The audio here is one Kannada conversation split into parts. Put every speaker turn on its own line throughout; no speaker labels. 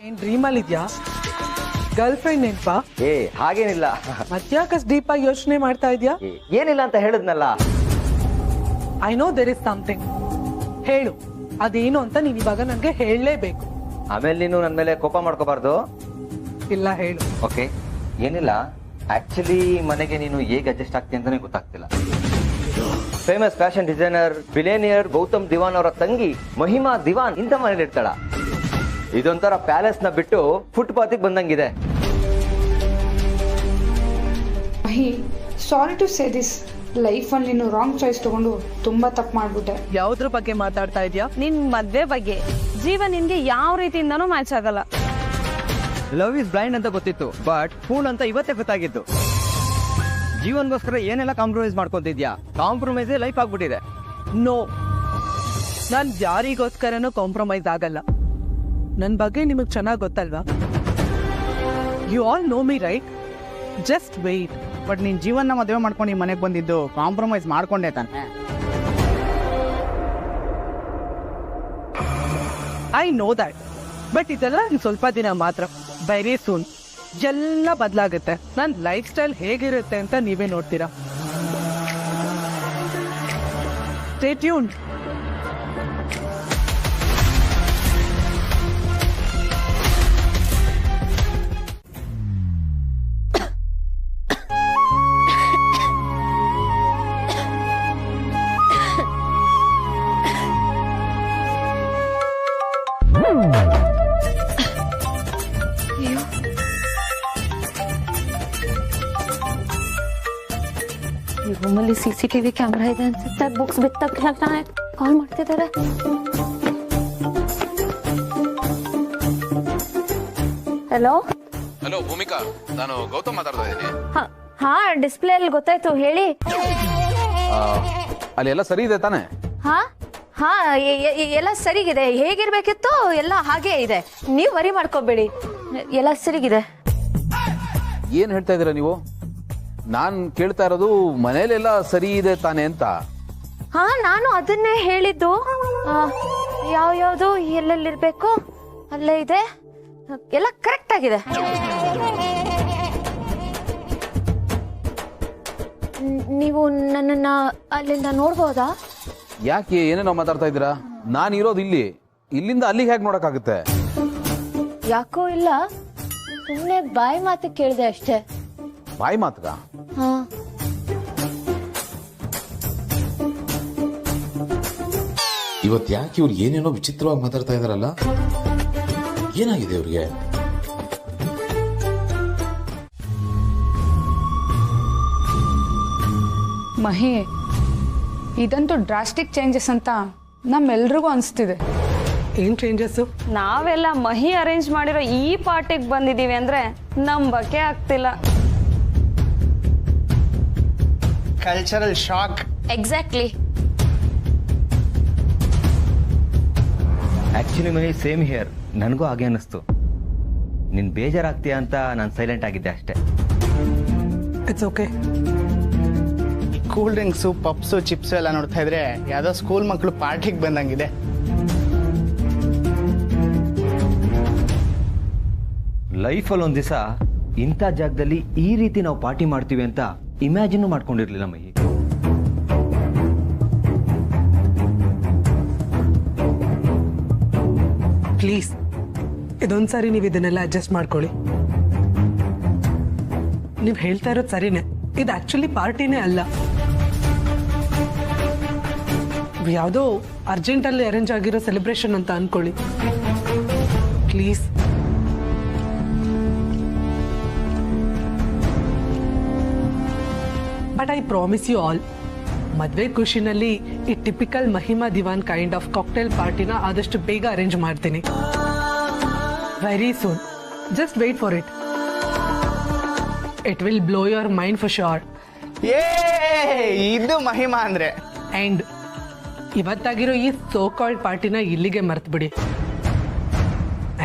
ಏನ್ ಡ್ರೀಮಲ್ಲಿ ಇದ್ಯಾ? ಗರ್ಲ್ ಫ್ರೆಂಡ್ ನೆನ್ಪಾ?
ಹಾಗೇನಿಲ್ಲ.
ಮತ್ಯಾಕಸ್ ಡೀಪ್ ಆಗಿ ಯೋಚನೆ ಮಾಡ್ತಾ ಇದ್ಯಾ?
ಏನಿಲ್ಲ ಅಂತ ಹೇಳಿದ್ನಲ್ಲ.
I know there is something. ಹೇಳು ಅದೇನು ಅಂತ ನೀನ್ ಇವಾಗ ನನ್ಗೆ ಹೇಳಲೇಬೇಕು.
ಆಮೇಲೆ ನೀನು ನನ್ನ ಮೇಲೆ ಕೋಪ ಮಾಡ್ಕೋಬಾರ್ದು.
ಇಲ್ಲ ಹೇಳು.
ಓಕೆ, ಏನಿಲ್ಲ. ಆಕ್ಚುಲಿ ಮನೆಗೆ ನೀನು ಹೇಗೆ ಅಡ್ಜಸ್ಟ್ ಆಗ್ತೀನಿ ಅಂತಾನೆ ಗೊತ್ತಾಗ್ತಿಲ್ಲ. Famous fashion designer billionaire Gautam Diwan ಅವರ ತಂಗಿ ಮಹಿಮಾ ದಿವಾನ್ ಇಂಥ ಮನೇಲಿ ಇರ್ತಾಳ. ಇದೊಂಥರ ಪ್ಯಾಲೇಸ್ ನ ಬಿಟ್ಟು ಫುಟ್ಪಾತಿಗೆ ಬಂದಂಗಿದೆ.
ಸಾರಿ ಟು ಸೇ ದಿಸ್, ಲೈಫಲ್ಲಿ ನೀನು ರಾಂಗ್ ಚಾಯ್ಸ್ ತಗೊಂಡು ತುಂಬಾ ತಪ್ಪು ಮಾಡ್ಬಿಟ್ಟೆ.
ಯಾವ್ದ್ರ ಬಗ್ಗೆ ಮಾತಾಡ್ತಾ ಇದ್ಯಾ?
ನಿನ್ ಮದ್ವೆ ಬಗ್ಗೆ. ಜೀವ ನಿನ್ಗೆ ಯಾವ ರೀತಿಯಿಂದನೂ ಮ್ಯಾಚ್ ಆಗಲ್ಲ.
ಲವ್ ಇಸ್ ಬ್ಲೈಂಡ್ ಅಂತ ಗೊತ್ತಿತ್ತು, ಬಟ್ ಫೂಲ್ ಅಂತ ಇವತ್ತೇ ಗೊತ್ತಾಗಿತ್ತು. ಜೀವನ್ಗೋಸ್ಕರ ಏನೆಲ್ಲ ಕಾಂಪ್ರಮೈಸ್ ಮಾಡ್ಕೊಂತಿದ್ಯಾ? ಕಾಂಪ್ರಮೈಸೇ ಲೈಫ್ ಆಗ್ಬಿಟ್ಟಿದೆ.
ನೋ, ನಾನ್ ಯಾರಿಗೋಸ್ಕರನೂ ಕಾಂಪ್ರಮೈಸ್ ಆಗಲ್ಲ. ನನ್ ಬಗ್ಗೆ ನಿಮಗ್ ಚೆನ್ನಾಗ್ ಗೊತ್ತಲ್ವಾ? You all know me right? Just wait.
But ನೀನ್ ಜೀವನ ಮದುವೆ ಮಾಡ್ಕೊಂಡು ಈ ಮನೆಗೆ ಬಂದಿದ್ದು ಕಾಂಪ್ರಮೈಸ್ ಮಾಡ್ಕೊಂಡೆ ತಾನೆ?
ಐ ನೋ ದ್ಯಾಟ್, ಬಟ್ ಇದೆಲ್ಲ ಸ್ವಲ್ಪ ದಿನ ಮಾತ್ರ. ವೆರಿ ಸೂನ್ ಎಲ್ಲ ಬದಲಾಗುತ್ತೆ. ನನ್ನ ಲೈಫ್ ಸ್ಟೈಲ್ ಹೇಗಿರುತ್ತೆ ಅಂತ ನೀವೇ ನೋಡ್ತೀರಾ. Stay tuned.
ಈ ರೂಮಲ್ಲಿ CCTV ಕ್ಯಾಮ್ರಾ ಇದೆ ಅನ್ಸುತ್ತೆ. ಬುಕ್ಸ್ ಬಿತ್ತಕ್ಕೆ ಕಾಲ್ ಮಾಡ್ತಿದ್ದಾರೆ. ಹಲೋ
ಹಲೋ ಭೂಮಿಕಾ, ನಾನು ಗೌತಮ್ ಮಾತಾಡ್ತಾ ಇದ್ದೀನಿ.
ಹಾ, ಡಿಸ್ಪ್ಲೇ ಅಲ್ಲಿ ಗೊತ್ತಾಯ್ತು, ಹೇಳಿ.
ಅಲ್ಲಿ ಎಲ್ಲ ಸರಿ ಇದೆ ತಾನೆ?
ಹಾ ಹಾ ಎಲ್ಲ ಸರಿಗಿದೆ. ಹೇಗಿರ್ಬೇಕಿತ್ತು ಎಲ್ಲ ಹಾಗೇ ಇದೆ. ನೀವು ವರಿ ಮಾಡ್ಕೋಬೇಡಿ, ಎಲ್ಲ ಸರಿಗಿದೆ.
ಏನ್ ಹೇಳ್ತಾ ಇದ್ದೀರಾ ನೀವು? ನಾನ್ ಕೇಳ್ತಾ ಇರೋದು ಮನೇಲೆಲ್ಲ ಸರಿ ಇದೆ ತಾನೆ ಅಂತ.
ಹಾ, ನಾನು ಅದನ್ನೇ ಹೇಳಿದ್ದು. ಯಾವ್ಯಾವ್ದು ಎಲ್ಲೆಲ್ಲಿರ್ಬೇಕು ಅಲ್ಲೇ ಇದೆ, ಎಲ್ಲ ಕರೆಕ್ಟ್ ಆಗಿದೆ. ನೀವು ನನ್ನನ್ನ ಅಲ್ಲಿಂದ ನೋಡ್ಬೋದಾ?
ಯಾಕೆ ಏನೇನೋ ಮಾತಾಡ್ತಾ ಇದ್ದೀರಾ? ನಾನು ಇರೋದು ಇಲ್ಲಿ, ಇಲ್ಲಿಂದ ಅಲ್ಲಿಗೆ ಹೇಗೆ ನೋಡಕ್ಕಾಗುತ್ತೆ?
ಯಾಕೋ ಇಲ್ಲ, ಸುಮ್ಮನೆ ಬಾಯಿ ಮಾತು ಕೇಳಿದೆ ಅಷ್ಟೇ.
ಬಾಯಿ ಮಾತುಗ?
ಹಾ,
ಇವತ್ತು ಯಾಕೆ ಇವ್ರು ಏನೇನೋ ವಿಚಿತ್ರವಾಗಿ ಮಾತಾಡ್ತಾ ಇದಾರಲ್ಲ? ಏನಾಗಿದೆ ಇವ್ರಿಗೆ?
ಮಹಿ, ಇದಂತೂ ಡ್ರಾಸ್ಟಿಕ್ ಚೇಂಜಸ್ ಅಂತ ನಮ್ಮೆಲ್ರಿಗೂ ಅನಿಸ್ತಿದೆ.
ಏನ್ ಚೇಂಜಸ್?
ನಾವೆಲ್ಲ ಮಹಿ ಅರೇಂಜ್ ಮಾಡಿರೋ ಈ ಪಾರ್ಟಿಗೆ ಬಂದಿದೀವಿ ಅಂದ್ರೆ ನಂಬಕ್ಕೆ ಆಗ್ತಿಲ್ಲ.
Cultural shock.
Exactly.
Actually Mahi, same here. ನನಗೂ ಹಾಗೆ ಅನ್ನಿಸ್ತು. ನೀನ್ ಬೇಜಾರಾಗ್ತೀಯ ಅಂತ ನಾನು ಸೈಲೆಂಟ್ ಆಗಿದ್ದೆ ಅಷ್ಟೇ.
It's okay.
Cool drinks, puffs, chips ಎಲ್ಲ ನೋಡ್ತಾ ಇದ್ರೆ ಯಾವ್ದೋ ಸ್ಕೂಲ್ ಮಕ್ಕಳು ಪಾರ್ಟಿಗೆ ಬಂದಂಗಿದೆ.
ಲೈಫಲ್ಲಿ ಒಂದ್ ದಿವಸ ಇಂಥ ಜಾಗದಲ್ಲಿ ಈ ರೀತಿ ನಾವು ಪಾರ್ಟಿ ಮಾಡ್ತೀವಿ ಅಂತ ಇಮ್ಯಾಜಿನ್ ಮಾಡ್ಕೊಂಡಿರ್ಲಿಲ್ಲ ಮಹಿ.
ಪ್ಲೀಸ್ ಇದೊಂದ್ಸಾರಿ ನೀವು ಇದನ್ನೆಲ್ಲ ಅಡ್ಜಸ್ಟ್ ಮಾಡ್ಕೊಳ್ಳಿ. ನೀವು ಹೇಳ್ತಾ ಇರೋದು ಸರಿನೇ. ಇದು ಆಕ್ಚುಲಿ ಪಾರ್ಟಿನೇ ಅಲ್ಲ, ಯಾವುದೋ ಅರ್ಜೆಂಟಲ್ಲಿ ಅರೇಂಜ್ ಆಗಿರೋ ಸೆಲೆಬ್ರೇಷನ್ ಅಂತ ಅನ್ಕೊಳ್ಳಿ. Please. But I promise you all, ಮದ್ವೆ ಖುಷಿನಲ್ಲಿ ಈ typical Mahima Diwan kind of cocktail ಪಾರ್ಟಿನ ಆದಷ್ಟು ಬೇಗ ಅರೇಂಜ್ ಮಾಡ್ತೀನಿ. Very soon. Just wait for it. It will blow your mind for sure.
ಇದು ಮಹಿಮಾ ಅಂದ್ರೆ.
ಅಂಡ್ ಇವತ್ತಾಗಿರೋ ಈ ಸೋ ಕಾಲ್ಡ್ ಪಾರ್ಟಿನ ಇಲ್ಲಿಗೆ ಮರ್ತು ಬಿಡಿ.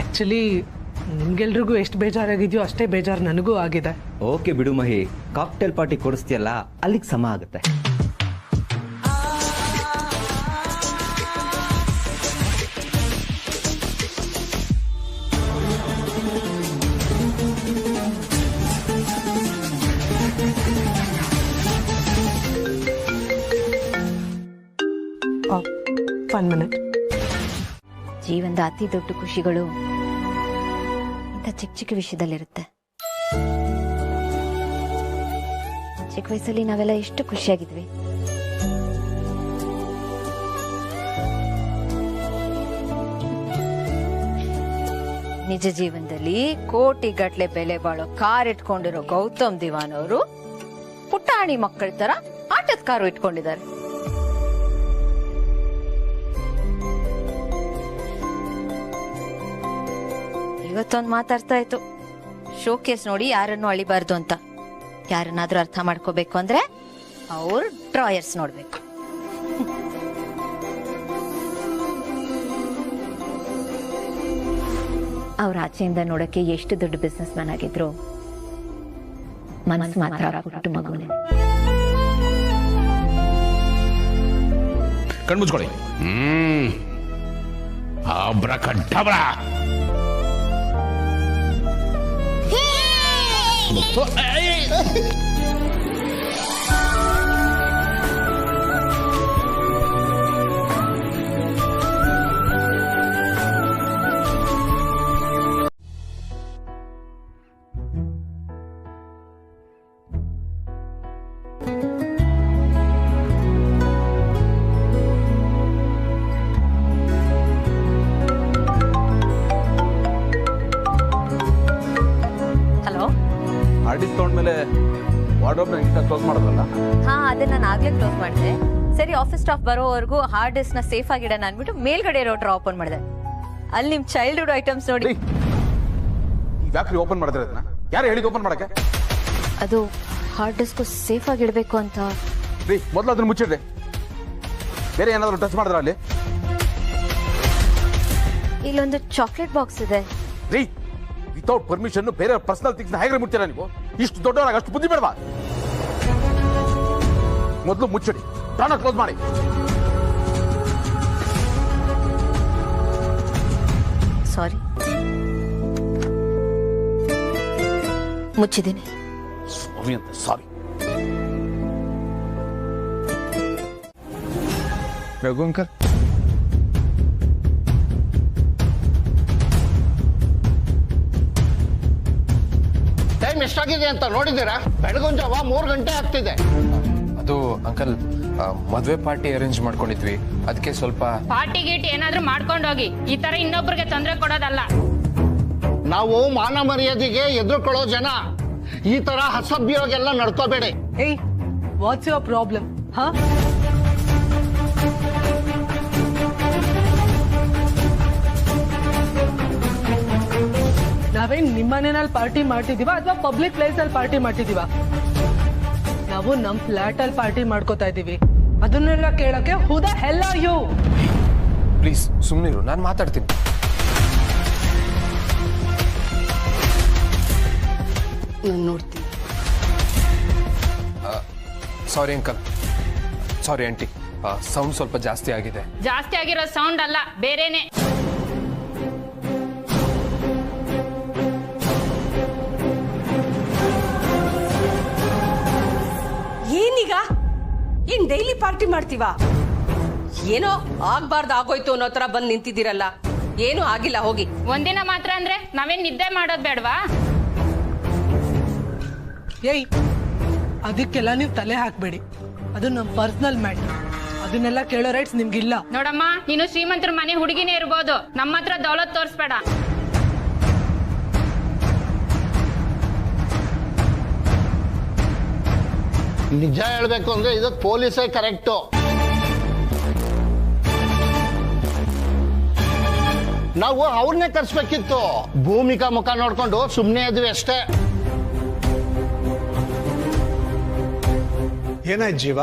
ಆಕ್ಚುಲಿ ನಿಮ್ಗೆಲ್ರಿಗೂ ಎಷ್ಟು ಬೇಜಾರಾಗಿದೆಯೋ ಅಷ್ಟೇ ಬೇಜಾರು ನನಗೂ ಆಗಿದೆ.
ಓಕೆ ಬಿಡು ಮಹಿ, ಕಾಕ್ಟೇಲ್ ಪಾರ್ಟಿ ಕೊಡಿಸ್ತೀಯಲ್ಲ ಅಲ್ಲಿಗೆ ಸಮ ಆಗುತ್ತೆ.
1 minute.
ಜೀವನದ ಅತಿ ದೊಡ್ಡ ಖುಷಿಗಳು ಇಂಥ ಚಿಕ್ಕ ಚಿಕ್ಕ ವಿಷಯದಲ್ಲಿರುತ್ತೆ. ಚಿಕ್ಕ ವಯಸ್ಸಲ್ಲಿ ನಾವೆಲ್ಲ ಎಷ್ಟು ಖುಷಿಯಾಗಿದ್ವಿ. ನಿಜ ಜೀವನದಲ್ಲಿ ಕೋಟಿಗಟ್ಲೆ ಬೆಲೆ ಬಾಳೋ ಕಾರ್ ಇಟ್ಕೊಂಡಿರೋ ಗೌತಮ್ ದಿವಾನ್ ಅವರು ಪುಟಾಣಿ ಮಕ್ಕಳ ತರ ಆಟದ ಕಾರು ಇಟ್ಕೊಂಡಿದ್ದಾರೆ. ಇವತ್ತೊಂದು ಮಾತಾಡ್ತಾ ಇತ್ತು, ಶೋಕೇಸ್ ನೋಡಿ ಯಾರನ್ನು ಅಳಿಬಾರ್ದು ಅಂತ. ಯಾರನ್ನಾದ್ರೂ ಅರ್ಥ ಮಾಡ್ಕೋಬೇಕು ಅಂದ್ರೆ ಅವ್ರ ಡ್ರಾಯರ್ಸ್ ನೋಡ್ಬೇಕು. ಅವ್ರ ಆಚೆಯಿಂದ ನೋಡಕ್ಕೆ ಎಷ್ಟು ದೊಡ್ಡ ಬಿಸ್ನೆಸ್ ಮ್ಯಾನ್ ಆಗಿದ್ರು, ಮನಸ್ಸು ಮಾತ್ರ ಪುಟ್ಟ ಮಗುನೇ.
ಕಣ್ಮುಚ್ಕೊಳ್ಳಿ. ಅಬ್ರಕಡ್ಡಬ್ರಾ.
ಹಲೋ.
ಹಾರ್ಡ್ ಡಿಸ್ಕ್ ತಗೊಂಡ್ಮೇಲೆ ವಾರ್ಡ್ರೋಬ್ನ ಕ್ಲೋಸ್ ಮಾಡೋದಲ್ಲ?
ಹಾ, ಅದೇ ನಾನು ಆಗ್ಲೇ ಕ್ಲೋಸ್ ಮಾಡಿದೆ. ಸರಿ, ಆಫೀಸ್ ಸ್ಟಾಫ್ ಬರೋವರೆಗೂ ಹಾರ್ಡ್ ಡಿಸ್ಕ್ ನ ಸೇಫ್ ಆಗಿಡೋಣ ಅನ್ಬಿಟ್ಟು ಮೇಲ್ಗಡೆ ಇರೋ ಡ್ರಾ ಓಪನ್ ಮಾಡಿದೆ. ಅಲ್ಲಿ ನಿಮ್ ಚೈಲ್ಡ್ಹುಡ್ ಐಟಮ್ಸ್ ನೋಡಿ.
ಯಾಕ್ರಿ ಓಪನ್ ಮಾಡಿದ್ರೆ ಅದನ್ನ? ಯಾರು ಹೇಳಿದ್ ಓಪನ್ ಮಾಡಕ್ಕೆ?
ಅದು ಹಾರ್ಡ್ ಡಿಸ್ಕ್ ಸೇಫ್ ಆಗಿ ಇಡಬೇಕು ಅಂತ.
ರೀ, ಮೊದಲು ಅದನ್ನ ಮುಚ್ಚಿಡ್ರಿ. ಬೇರೆ ಏನಾದ್ರು ಟಚ್ ಮಾಡಿದ್ರ ಅಲ್ಲಿ?
ಇಲ್ಲೊಂದು ಚಾಕ್ಲೇಟ್ ಬಾಕ್ಸ್ ಇದೆ.
ರೀ, ವಿತೌಟ್ ಪರ್ಮಿಷನ್ ಬೇರೆ ಪರ್ಸನಲ್ ಥಿಂಗ್ಸ್ ಹೇಗೆ ಮುಟ್ತೀರಾ ನೀವು? ಇಷ್ಟು ದೊಡ್ಡವರಾಗ ಅಷ್ಟು ಬುದ್ಧಿ ಬೇಡವಾ? ಮೊದಲು ಮುಚ್ಚಿಡಿ, ಟಾನ ಕ್ಲೋಸ್ ಮಾಡಿ.
ಸಾರಿ, ಮುಚ್ಚಿದ್ದೀನಿ.
ಸ್ವಾಮಿ ಅಂತ ಸಾರಿ.
ರಘು ಅಂಕಲ್,
ಟೈಮ್ ಎಷ್ಟಾಗಿದೆ ಅಂತ ನೋಡಿದ್ದೀರಾ? ಬೆಳಗಿನ ಜಾವ 3 ಗಂಟೆ ಆಗ್ತಿದೆ.
ಅದು ಅಂಕಲ್, ಮದುವೆ ಪಾರ್ಟಿ ಅರೇಂಜ್ ಮಾಡ್ಕೊಂಡಿದ್ವಿ, ಅದಕ್ಕೆ ಸ್ವಲ್ಪ.
ಪಾರ್ಟಿ ಗೀಟಿ ಏನಾದ್ರೂ ಮಾಡ್ಕೊಂಡೋಗಿ, ಈ ತರ ಇನ್ನೊಬ್ರಿಗೆ ತೊಂದರೆ ಕೊಡೋದಲ್ಲ.
ನಾವು ಮಾನ ಮರ್ಯಾದೆಗೆ ಎದುರುಕೊಳ್ಳೋ ಜನ. ಈ ತರ ಅಸಭ್ಯವಾಗೆಲ್ಲ ನಡ್ಕೋಬೇಡಿ.
ಏಯ್, ವಾಟ್ಸ್ ಯುವರ್ ಪ್ರಾಬ್ಲಮ್? ಹಾ, ನಾವೇನ್ ನಿಮ್ಮನೇನಲ್ಲಿ ಪಾರ್ಟಿ ಮಾಡ್ತಿದೀವ ಅಥವಾ ಪಬ್ಲಿಕ್ ಪ್ಲೇಸ್ ಅಲ್ಲಿ ಪಾರ್ಟಿ ಮಾಡ್ತಿದೀವ? ನಾವು ನಮ್ ಫ್ಲಾಟ್ ಅಲ್ಲಿ ಪಾರ್ಟಿ ಮಾಡ್ಕೋತಾ ಇದೀವಿ. ಅದನ್ನೆಲ್ಲ ಕೇಳಕ್ಕೆ who the hell are you?
Please ಸುಮ್ಮನಿರು, ನಾನು ಮಾತಾಡ್ತೀನಿ.
ನೋಡ್ತೀನಿ.
Sorry uncle, sorry aunty, sound ಸ್ವಲ್ಪ ಜಾಸ್ತಿ ಆಗಿದೆ.
ಜಾಸ್ತಿ ಆಗಿರೋ ಸೌಂಡ್ ಅಲ್ಲ, ಬೇರೆನೆ.
ಏನೀಗ ಏನ್ ಡೈಲಿ ಪಾರ್ಟಿ ಮಾಡ್ತೀವಾ? ಏನೋ ಆಗ್ಬಾರ್ದು ಆಗೋಯ್ತು ಅನ್ನೋ ತರ ಬಂದ್ ನಿಂತಿದ್ದೀರಲ್ಲ. ಏನು ಆಗಿಲ್ಲ, ಹೋಗಿ.
ಒಂದಿನ ಮಾತ್ರ ಅಂದ್ರೆ ನಾವೇನ್ ನಿದ್ದೆ ಮಾಡೋದ್ ಬೇಡವಾ?
ಏಯ್, ಅದಕ್ಕೆಲ್ಲ ನೀವು ತಲೆ ಹಾಕ್ಬೇಡಿ. ಅದು ನಮ್ ಪರ್ಸನಲ್ ಮ್ಯಾಟರ್. ಅದನ್ನೆಲ್ಲ ಕೇಳೋ ರೈಟ್ಸ್ ನಿಮ್ಗಿಲ್ಲ.
ನೋಡಮ್ಮ, ನೀನು ಶ್ರೀಮಂತರ ಮನೆ ಹುಡುಗಿನೇ ಇರ್ಬೋದು, ನಮ್ಮ ಹತ್ರ ದೌಲತ್ ತೋರಿಸ್ಬೇಡ.
ನಿಜ ಹೇಳ್ಬೇಕು ಅಂದ್ರೆ ಇದಕ್ಕೆ ಪೊಲೀಸೇ ಕರೆಕ್ಟು. ನಾವು ಅವ್ರನ್ನೇ ಕರ್ಸ್ಬೇಕಿತ್ತು. ಭೂಮಿಕಾ ಮುಖ ನೋಡ್ಕೊಂಡು ಸುಮ್ಮನೆ ಇದ್ವಿ ಅಷ್ಟೇ.
ಏನಾಯ್ತು ಜೀವ?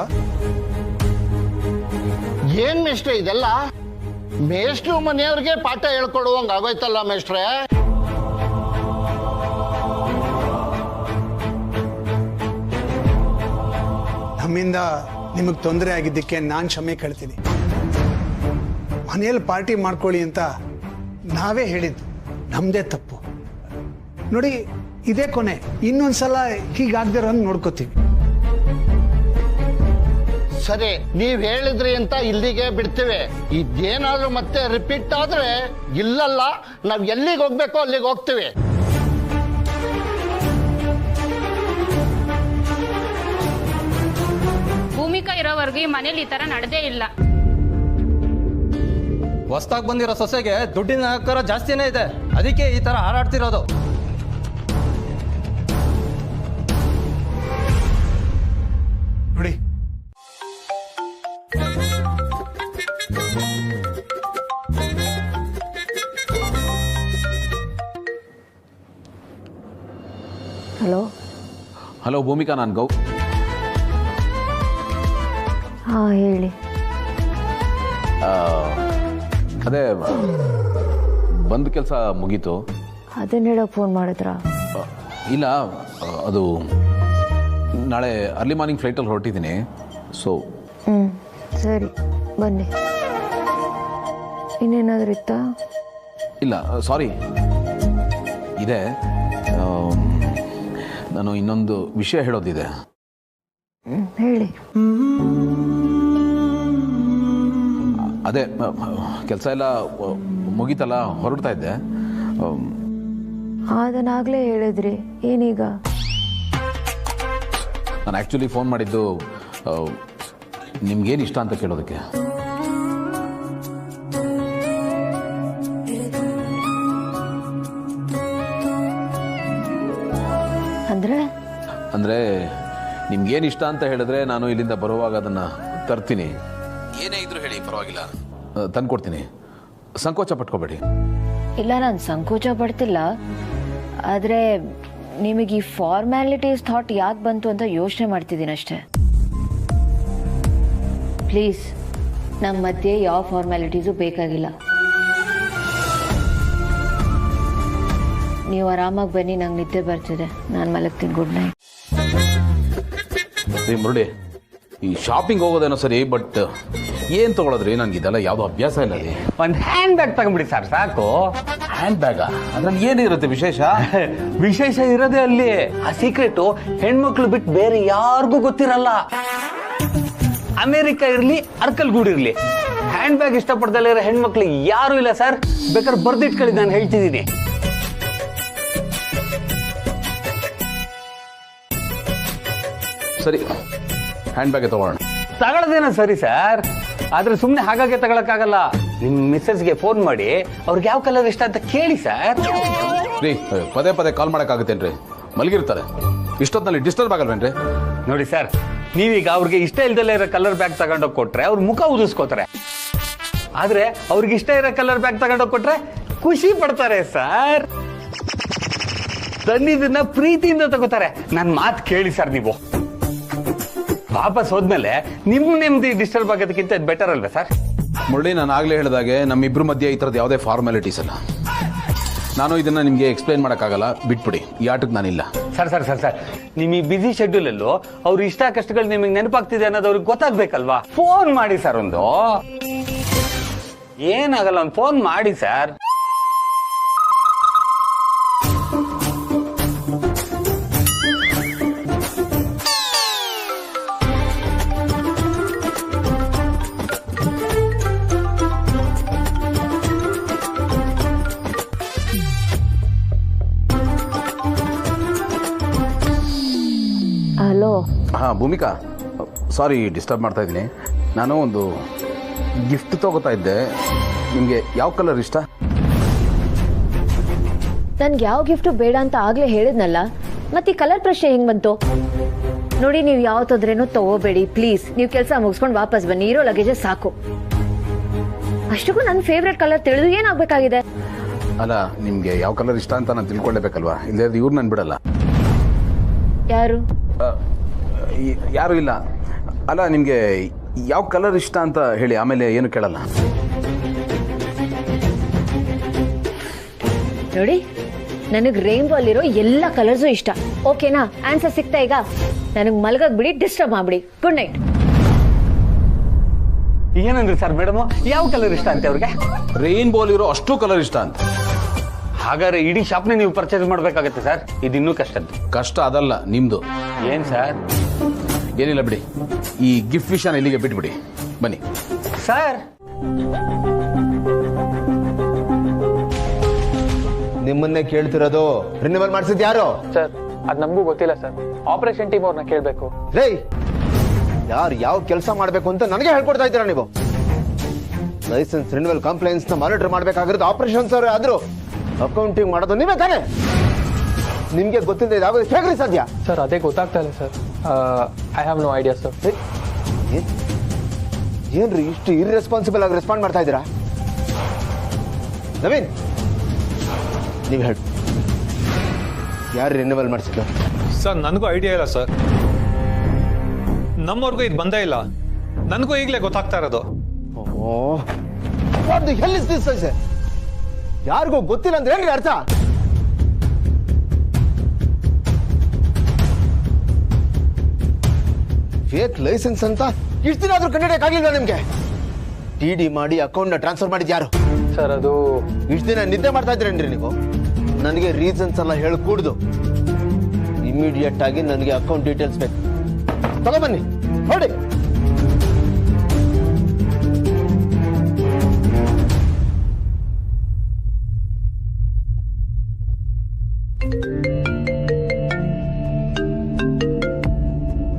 ಏನ್ ಮೇಷ್ಟ್ರೆ ಇದೆಲ್ಲ? ಮೇಷ್ಟ್ರು ಮನೆಯವ್ರಿಗೆ ಪಾಠ ಹೇಳ್ಕೊಡುವಂಗ ಆಗೋಯ್ತಲ್ಲ ಮೇಷ್ಟ್ರೆ.
ನಮ್ಮಿಂದ ನಿಮಗೆ ತೊಂದರೆ ಆಗಿದ್ದಕ್ಕೆ ನಾನು ಕ್ಷಮೆ ಕೇಳ್ತೀನಿ. ಮನೆಯಲ್ಲಿ ಪಾರ್ಟಿ ಮಾಡ್ಕೊಳ್ಳಿ ಅಂತ ನಾವೇ ಹೇಳಿದ್ದು, ನಮ್ದೇ ತಪ್ಪು. ನೋಡಿ, ಇದೇ ಕೊನೆ. ಇನ್ನೊಂದ್ಸಲ ಹೀಗಾಗ್ದಿರೋ ನೋಡ್ಕೋತೀವಿ.
ಸರಿ, ನೀವ್ ಹೇಳಿದ್ರಿ ಅಂತ ಇಲ್ಲಿಗೆ ಬಿಡ್ತೀವಿ. ಇದೇನಾದ್ರೂ ಮತ್ತೆ ರಿಪೀಟ್ ಆದ್ರೆ ಇಲ್ಲಲ್ಲ, ನಾವ್ ಎಲ್ಲಿಗೆ ಹೋಗ್ಬೇಕೋ ಅಲ್ಲಿಗೆ ಹೋಗ್ತೀವಿ.
ಭೂಮಿಕಾ ಇರೋವರೆಗೂ ಈ ಮನೇಲಿ ಈ ತರ ನಡೆದೇ ಇಲ್ಲ.
ಹೊಸ್ದಾಗಿ ಬಂದಿರೋ ಸೊಸೆಗೆ ದುಡ್ಡಿನ ಆಕಾರ ಜಾಸ್ತಿನೇ ಇದೆ, ಅದಕ್ಕೆ ಈ ತರ ಹಾರಾಡ್ತಿರೋದು.
ನೋಡಿ,
ಹಲೋ.
ಹಲೋ ಭೂಮಿಕಾ, ನಾನು ಗೌ.
ಹಾ ಹೇಳಿ.
ಅದೇ ಬಂದ ಕೆಲಸ ಮುಗೀತು.
ಅದನ್ನ ಹೇಳೋಕೆ ಫೋನ್ ಮಾಡಿದ್ರಾ?
ಇಲ್ಲ, ಅದು ನಾಳೆ ಅರ್ಲಿ ಮಾರ್ನಿಂಗ್ ಫ್ಲೈಟಲ್ಲಿ ಹೊರಟಿದ್ದೀನಿ. ಸೊ
ಸರಿ ಬನ್ನಿ. ಇನ್ನೇನಾದ್ರೂ ಇತ್ತಾ?
ಇಲ್ಲ, ಸಾರಿ, ಇದೆ. ನಾನು ಇನ್ನೊಂದು ವಿಷಯ ಹೇಳೋದಿದೆ.
ಹೇಳಿ.
ಅದೇ ಕೆಲಸ ಎಲ್ಲ ಮುಗೀತಲ್ಲ, ಹೊರಡ್ತಾ ಇದ್ದೆ.
ಅದನ್ನಾಗಲೇ ಹೇಳಿದ್ರಿ, ಏನೀಗ?
ನಾನು ಆ್ಯಕ್ಚುಲಿ ಫೋನ್ ಮಾಡಿದ್ದು ನಿಮ್ಗೇನು ಇಷ್ಟ ಅಂತ ಕೇಳೋದಕ್ಕೆ. ಅಂದರೆ ನಿಮ್ಗೇನು ಇಷ್ಟ ಅಂತ ಹೇಳಿದ್ರೆ ನಾನು ಇಲ್ಲಿಂದ ಬರುವಾಗ ಅದನ್ನು ತರ್ತೀನಿ. ಏನೇ ಇದ್ರೂ ಹೇಳಿ, ಪರವಾಗಿಲ್ಲ, ತಂದ್ಕೊಡ್ತೀನಿ. ಸಂಕೋಚ ಪಟ್ಕೋಬೇಡಿ.
ಇಲ್ಲ, ನಾನು ಸಂಕೋಚ ಪಡ್ತಿಲ್ಲ. ಆದರೆ ನಿಮಗೆ ಈ ಫಾರ್ಮ್ಯಾಲಿಟೀಸ್ ಥಾಟ್ ಯಾಕೆ ಬಂತು ಅಂತ ಯೋಚನೆ ಮಾಡ್ತಿದ್ದೀನಿ ಅಷ್ಟೇ. ಪ್ಲೀಸ್, ನಮ್ಮ ಮಧ್ಯೆ ಯಾವ ಫಾರ್ಮ್ಯಾಲಿಟೀಸು ಬೇಕಾಗಿಲ್ಲ. ನೀವು ಆರಾಮಾಗಿ ಬನ್ನಿ, ನಂಗೆ ನಿದ್ದೆ ಬರ್ತಿದೆ, ನಾನು ಮಲಗ್ತೀನಿ. Good night.
ಮುರುಡಿ, ಈ ಶಾಪಿಂಗ್ ಹೋಗೋದೇನೋ ಸರಿ, ಬಟ್ ಏನ್ ತಗೊಳೋದ್ರಿ? ನನ್ಗೆ ಇದೆಲ್ಲ ಯಾವ್ದು ಅಭ್ಯಾಸ ಇಲ್ಲ ರೀ.
ಒಂದು ಹ್ಯಾಂಡ್ ಬ್ಯಾಗ್ ತಗೊಂಡ್ಬಿಡಿ ಸರ್, ಸಾಕು.
ಹ್ಯಾಂಡ್ ಬ್ಯಾಗ? ಅದ್ರಲ್ಲಿ ಏನಿರುತ್ತೆ ವಿಶೇಷ?
ವಿಶೇಷ ಇರೋದೇ ಅಲ್ಲಿ. ಆ ಸೀಕ್ರೆಟು ಹೆಣ್ಮಕ್ಳು ಬಿಟ್ಟು ಬೇರೆ ಯಾರಿಗೂ ಗೊತ್ತಿರಲ್ಲ. ಅಮೆರಿಕ ಇರ್ಲಿ, ಅರ್ಕಲ್ಗೂಡು ಇರ್ಲಿ, ಹ್ಯಾಂಡ್ ಬ್ಯಾಗ್ ಇಷ್ಟಪಡ್ದಲ್ಲ ಇರೋ ಹೆಣ್ಮಕ್ಳು ಯಾರು ಇಲ್ಲ ಸರ್. ಬೇಕಾದ್ರೆ ಬರ್ದಿಟ್ಕೊಳ್ಳಿ, ನಾನು ಹೇಳ್ತಿದ್ದೀನಿ.
ಸರಿ, ಹ್ಯಾಂಡ್ ಬ್ಯಾಗೆ ತಗೊಳ್ಳೋಣ.
ತಗೊಳ್ಳೋದೇನೋ ಸರಿ ಸರ್, ಆದ್ರೆ ಸುಮ್ಮನೆ ಹಾಗಾಗಿ ತಗೊಳಕ್ಕಾಗಲ್ಲ. ನಿಮ್ಮ ಮಿಸ್ಸಸ್ಗೆ ಫೋನ್ ಮಾಡಿ ಅವ್ರಿಗೆ ಯಾವ ಕಲರ್ ಇಷ್ಟ ಅಂತ ಕೇಳಿ ಸರ್.
ರೀ, ಪದೇ ಪದೇ ಕಾಲ್ ಮಾಡೋಕ್ಕಾಗುತ್ತೇನ್ರಿ? ಮಲಗಿರ್ತಾರೆ, ಇಷ್ಟೊತ್ತಿನಲ್ಲಿ ಡಿಸ್ಟರ್ಬ್ ಆಗಲ್ವೇನ್ರಿ?
ನೋಡಿ ಸರ್, ನೀವೀಗ ಅವ್ರಿಗೆ ಇಷ್ಟ ಇಲ್ದಲ್ಲೇ ಇರೋ ಕಲರ್ ಬ್ಯಾಗ್ ತಗೊಂಡೋಗಿ ಕೊಟ್ರೆ ಅವ್ರ ಮುಖ ಉದಿಸ್ಕೋತಾರೆ. ಆದ್ರೆ ಅವ್ರಿಗೆ ಇಷ್ಟ ಇರೋ ಕಲರ್ ಬ್ಯಾಗ್ ತಗೊಂಡೋಗಿ ಕೊಟ್ರೆ ಖುಷಿ ಪಡ್ತಾರೆ ಸರ್. ತಂದಿದ್ದನ್ನ ಪ್ರೀತಿಯಿಂದ ತಗೋತಾರೆ. ನನ್ನ ಮಾತು ಕೇಳಿ ಸರ್. ನೀವು ವಾಪಸ್ ಹೋದ್ಮೇಲೆ ನಿಮ್ಮ ನೆಮ್ಮದಿ ಡಿಸ್ಟರ್ಬ್ ಆಗೋದಕ್ಕಿಂತ ಬೆಟರ್ ಅಲ್ವಾ ಸರ್?
ಮುರಳಿ, ನಾನು ಆಗ್ಲೇ ಹೇಳಿದಾಗೆ ನಮ್ಮಿಬ್ರು ಮಧ್ಯೆ ಈ ಥರದ್ದು ಯಾವುದೇ ಫಾರ್ಮಾಲಿಟೀಸ್ ಅಲ್ಲ. ನಾನು ಇದನ್ನ ನಿಮಗೆ ಎಕ್ಸ್ಪ್ಲೈನ್ ಮಾಡೋಕ್ಕಾಗಲ್ಲ, ಬಿಟ್ಬಿಡಿ. ಈ ಆಟಕ್ಕೆ ನಾನಿಲ್ಲ.
ಸರ್ ಸರ್ ಸರ್ ಸರ್ ನಿಮ್ಮ ಈ ಬಿಸಿ ಶೆಡ್ಯೂಲಲ್ಲೂ ಅವ್ರ ಇಷ್ಟ ಕಷ್ಟಗಳು ನಿಮಗೆ ನೆನಪಾಗ್ತಿದೆ ಅನ್ನೋದು ಅವ್ರಿಗೆ ಗೊತ್ತಾಗ್ಬೇಕಲ್ವಾ? ಫೋನ್ ಮಾಡಿ ಸರ್. ಒಂದು ಏನಾಗಲ್ಲ, ಒಂದು ಫೋನ್ ಮಾಡಿ ಸರ್.
ಹಲೋ.
ಹಾಂ ಭೂಮಿಕಾ, ಸಾರಿ ಡಿಸ್ಟರ್ಬ್ ಮಾಡ್ತಾ ಇದ್ದೀನಿ. ನಾನು ಒಂದು ಗಿಫ್ಟ್ ತಗೋತಾ ಇದ್ದೆ. ನಿಮಗೆ ಯಾವ ಕಲರ್ ಇಷ್ಟ?
ನನ್ಗೆ ಯಾವ ಗಿಫ್ಟು ಬೇಡ ಅಂತ ಆಗ್ಲೇ ಹೇಳಿದ್ನಲ್ಲ, ಮತ್ತೆ ಈ ಕಲರ್ ಪ್ರಶ್ನೆ ಹೆಂಗ್ ಬಂತು? ನೋಡಿ, ನೀವು ಯಾವ ತೊಂದ್ರೆನೂ ತಗೋಬೇಡಿ ಪ್ಲೀಸ್. ನೀವು ಕೆಲಸ ಮುಗಿಸ್ಕೊಂಡು ವಾಪಸ್ ಬನ್ನಿ, ಇರೋ ಲಗೇಜ್ ಸಾಕು. ಅಷ್ಟಕ್ಕೂ ನನ್ನ ಫೇವ್ರೆಟ್ ಕಲರ್ ತಿಳಿದು ಏನಾಗಬೇಕಾಗಿದೆ?
ಅಲ್ಲ, ನಿಮಗೆ ಯಾವ ಕಲರ್ ಇಷ್ಟ ಅಂತ ನಾನು ತಿಳ್ಕೊಳ್ಳೇಬೇಕಲ್ವಾ? ಇಲ್ಲದ್ರೆ ಇವ್ರು ನಾನು ಬಿಡಲ್ಲ.
ಯಾರು?
ಯಾರು ಇಲ್ಲ. ಅಲ್ಲ, ನಿಮಗೆ ಯಾವ ಕಲರ್ ಇಷ್ಟ ಅಂತ ಹೇಳಿ, ಆಮೇಲೆ ಏನು ಕೇಳಲ್ಲ.
ನೋಡಿ, ನನಗೆ ರೈನ್ಬೋ ಅಲ್ಲಿರೋ ಎಲ್ಲ ಕಲರ್ಸು ಇಷ್ಟ. ಓಕೆನಾ? ಆನ್ಸರ್ ಸಿಗ್ತಾ ಈಗ? ನನಗೆ ಮಲಗಕ್ ಬಿಡಿ, ಡಿಸ್ಟರ್ಬ್ ಮಾಡ್ಬಿಡಿ. Good night.
ಏನಂದ್ರಿ ಸರ್ ಮೇಡಮ್? ಯಾವ ಕಲರ್ ಇಷ್ಟ ಅಂತ ಅವ್ರಿಗೆ?
ರೈನ್ಬೋಲ್ ಇರೋ ಅಷ್ಟು ಕಲರ್ ಇಷ್ಟ ಅಂತ.
ಹಾಗಾದ್ರೆ ಇಡೀ ಶಾಪ್ನ ನೀವು ಪರ್ಚೇಸ್ ಮಾಡ್ಬೇಕಾಗತ್ತೆ ಸರ್. ಇದು ಇನ್ನೂ ಕಷ್ಟದ್ದು.
ಕಷ್ಟ ಅದಲ್ಲ, ನಿಮ್ದು.
ಏನ್ ಸರ್?
ಏನಿಲ್ಲ ಬಿಡಿ. ಈ ಗಿಫ್ಟ್ ವಿಷಯನ ಇಲ್ಲಿಗೆ ಬಿಟ್ಬಿಡಿ, ಬನ್ನಿ.
ಸರ್,
ನಿಮ್ಮನ್ನೇ ಕೇಳ್ತಿರೋದು. ರಿನ್ಯೂವಲ್ ಮಾಡಿಸಿದ್ ಯಾರು?
ಸರ್, ಅದ್ ನಮಗೂ ಗೊತ್ತಿಲ್ಲ ಸರ್. ಆಪರೇಷನ್ ಟೀಮ್ ಅವ್ರನ್ನ ಕೇಳ್ಬೇಕು.
ರೇ, ಯಾರು ಯಾವ ಕೆಲಸ ಮಾಡ್ಬೇಕು ಅಂತ ನನಗೆ ಹೇಳ್ಕೊಡ್ತಾ ಇದ್ದೀರಾ ನೀವು? ಲೈಸೆನ್ಸ್ ರಿನ್ಯೂವಲ್ ಕಂಪ್ಲೇಂಟ್ಸ್ ನ ಮಾನಿಟರ್ ಮಾಡ್ಬೇಕಾಗಿರೋದು ಆಪರೇಷನ್ಸ್ ಅವ್ರೆ, ಆದ್ರೂ ಅಕೌಂಟಿಂಗ್ ಮಾಡೋದು ನೀವೇ ತಾನೆ? ನಿಮ್ಗೆ ಗೊತ್ತಿದೆ ಯಾವಾಗ ಹೇಗ್ರಿ ಸಾಧ್ಯ?
ಸರ್, ಅದೇ ಗೊತ್ತಾಗ್ತಾ ಇಲ್ಲ sir. I have no idea sir.
ಏನ್ರಿ ಇಷ್ಟು ಇರ್ರೆಸ್ಪಾನ್ಸಿಬಲ್ ಆಗಿ ರೆಸ್ಪಾಂಡ್ ಮಾಡ್ತಾ ಇದ್ದೀರಾ? ನವೀನ್, ನೀವು ಹೇಳಿ, ಯಾರು ರಿನ್ಯೂವಲ್ ಮಾಡಿಸಿದ್ದು?
ಸರ್, ನನಗೂ ಐಡಿಯಾ ಇಲ್ಲ ಸರ್. ನಮ್ಮವ್ರಿಗೂ ಇದು ಬಂದೇ ಇಲ್ಲ. ನನಗೂ ಈಗಲೇ ಗೊತ್ತಾಗ್ತಾ ಇರೋದು.
ಯಾರಿಗೂ ಗೊತ್ತಿಲ್ಲ ಅಂದ್ರೆ ಏನ್ರಿ ಅರ್ಥ? ಫೇಕ್ ಲೈಸೆನ್ಸ್ ಅಂತ ಇಷ್ಟು ದಿನ ಆದ್ರೂ ಕಂಡಿಡಿಯಕ್ಕಾಗಿಲ್ವಾ ನಿಮ್ಗೆ? ಟಿ ಮಾಡಿ ಅಕೌಂಟ್ ನ ಟ್ರಾನ್ಸ್ಫರ್ ಮಾಡಿದ್ ಯಾರು?
ಸರ್, ಅದು
ಇಷ್ಟು ದಿನ ನಿದ್ದೆ ಮಾಡ್ತಾ ಇದ್ರೇನ್ರಿ ನೀವು? ನನಗೆ ರೀಸನ್ಸ್ ಎಲ್ಲ ಹೇಳ್ಕೂಡ್ದು. ಇಮಿಡಿಯೇಟ್ ಆಗಿ ನನಗೆ ಅಕೌಂಟ್ ಡೀಟೇಲ್ಸ್ ಬೇಕು. ತಗೊಬನ್ನಿ, ನೋಡಿ.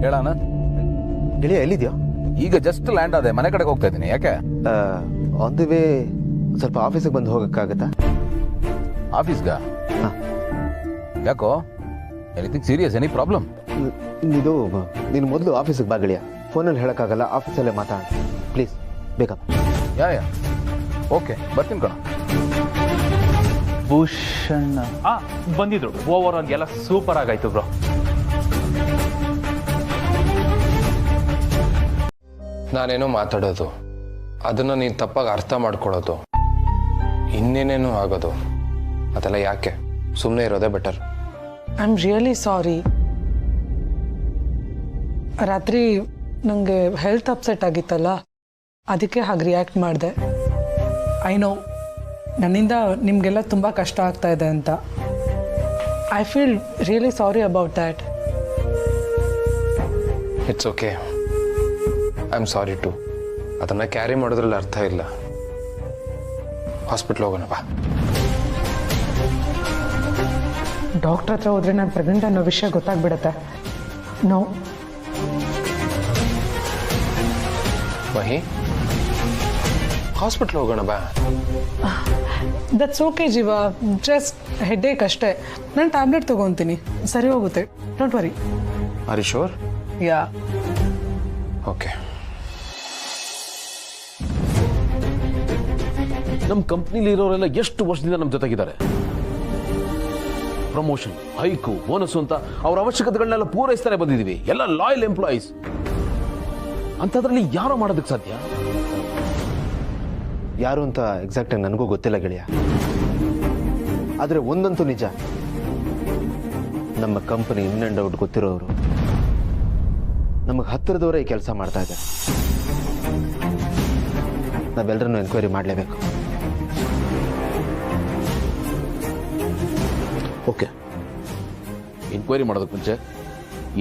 ಹೇಳೋಣ
ಗೆಳೆಯ, ಎಲ್ಲಿದ್ಯೋ?
ಈಗ ಜಸ್ಟ್ ಲ್ಯಾಂಡ್ ಆದೆ, ಮನೆ ಕಡೆಗೆ ಹೋಗ್ತಾ ಇದ್ದೀನಿ. ಯಾಕೆ?
ಆನ್ ದಿ ವೇ ಸ್ವಲ್ಪ ಆಫೀಸಿಗೆ ಬಂದು ಹೋಗಕ್ಕಾಗತ್ತಾ?
ಆಫೀಸ್ಗ? ಯಾಕೋ, ಎನಿಥಿಂಗ್ ಸೀರಿಯಸ್? Any problem?
ಇದು ನೀನು ಮೊದಲು ಆಫೀಸಿಗೆ ಬಾ ಗೆಳೆಯ. ಫೋನಲ್ಲಿ ಹೇಳಕ್ಕಾಗಲ್ಲ, ಆಫೀಸಲ್ಲೇ ಮಾತಾಡ ಪ್ಲೀಸ್. ಬೇಕಪ್ಪ?
ಯಾ ಓಕೆ, ಬರ್ತೀನಿ ಕಣ.
ಭೂಷಣ್ ಬಂದಿದ್ರು. ಓವರ್ ಆಲ್ ಎಲ್ಲ ಸೂಪರ್ ಆಗಾಯ್ತು ಬ್ರೋ.
ನಾನೇನೋ ಮಾತಾಡೋದು, ಅದನ್ನ ನೀನು ತಪ್ಪಾಗಿ ಅರ್ಥ ಮಾಡ್ಕೊಳ್ಳೋದು, ಇನ್ನೇನೇನೋ ಆಗೋದು, ಅದೆಲ್ಲ ಯಾಕೆ? ಸುಮ್ಮನೆ ಇರೋದೇ better.
I am really sorry. ರಾತ್ರಿ ನನಗೆ ಹೆಲ್ತ್ ಅಪ್ಸೆಟ್ ಆಗಿತ್ತಲ್ಲ, ಅದಕ್ಕೆ ಹಾಗೆ ರಿಯಾಕ್ಟ್ ಮಾಡಿದೆ. ಐ ನೋ ನನ್ನಿಂದ ನಿಮಗೆಲ್ಲ ತುಂಬ ಕಷ್ಟ ಆಗ್ತಾ ಇದೆ ಅಂತ. I feel really sorry about that.
It's okay, I am sorry too. ಅದನ್ನು ಕ್ಯಾರಿ ಮಾಡೋದ್ರಲ್ಲಿ ಅರ್ಥ ಇಲ್ಲ. ಹಾಸ್ಪಿಟ್ಲ್ ಹೋಗೋಣ ಬಾ.
ಡಾಕ್ಟರ್ ಹತ್ರ ಹೋದ್ರೆ ನಾನು ಪ್ರೆಗ್ನೆಂಟ್ ಅನ್ನೋ ವಿಷಯ ಗೊತ್ತಾಗ್ಬಿಡತ್ತೆ. ನೋ
ಮಹಿ, ಹಾಸ್ಪಿಟ್ಲ್ ಹೋಗೋಣ ಬಾ.
That's okay Jeeva, just headache ಅಷ್ಟೇ. ನಾನು ಟ್ಯಾಬ್ಲೆಟ್ ತಗೊತೀನಿ, ಸರಿ ಹೋಗುತ್ತೆ. Don't worry.
Are you sure?
Yeah.
Okay.
ನಮ್ಮ ಕಂಪ್ನಿಲಿ ಇರೋರೆಲ್ಲ ಎಷ್ಟು ವರ್ಷದಿಂದ ನಮ್ಮ ಜೊತೆಗಿದ್ದಾರೆ. ಪ್ರಮೋಷನ್, ಹೈಕು, ಬೋನಸ್ ಅಂತ ಅವ್ರ ಅವಶ್ಯಕತೆಗಳನ್ನೆಲ್ಲ ಪೂರೈಸ್ತಾನೆ ಬಂದಿದ್ದೀವಿ. ಎಲ್ಲ ಲಾಯಲ್ ಎಂಪ್ಲಾಯೀಸ್. ಅಂಥದ್ರಲ್ಲಿ ಯಾರೋ ಮಾಡೋದಕ್ಕೆ ಸಾಧ್ಯ?
ಯಾರು ಅಂತ ಎಕ್ಸಾಕ್ಟ್ ಆಗಿ ನನಗೂ ಗೊತ್ತಿಲ್ಲ ಗೆಳೆಯ. ಆದರೆ ಒಂದಂತೂ ನಿಜ, ನಮ್ಮ ಕಂಪನಿ ಇನ್ ಅಂಡ್ ಔಟ್ ಗೊತ್ತಿರೋರು ನಮಗೆ ಹತ್ತಿರದವರೇ ಈ ಕೆಲಸ ಮಾಡ್ತಾ ಇದ್ದಾರೆ. ನಾವೆಲ್ಲರನ್ನು ಎನ್ಕ್ವೈರಿ ಮಾಡಲೇಬೇಕು.
ಓಕೆ, ಎನ್ಕ್ವೈರಿ ಮಾಡೋದಕ್ಕೆ ಮುಂಚೆ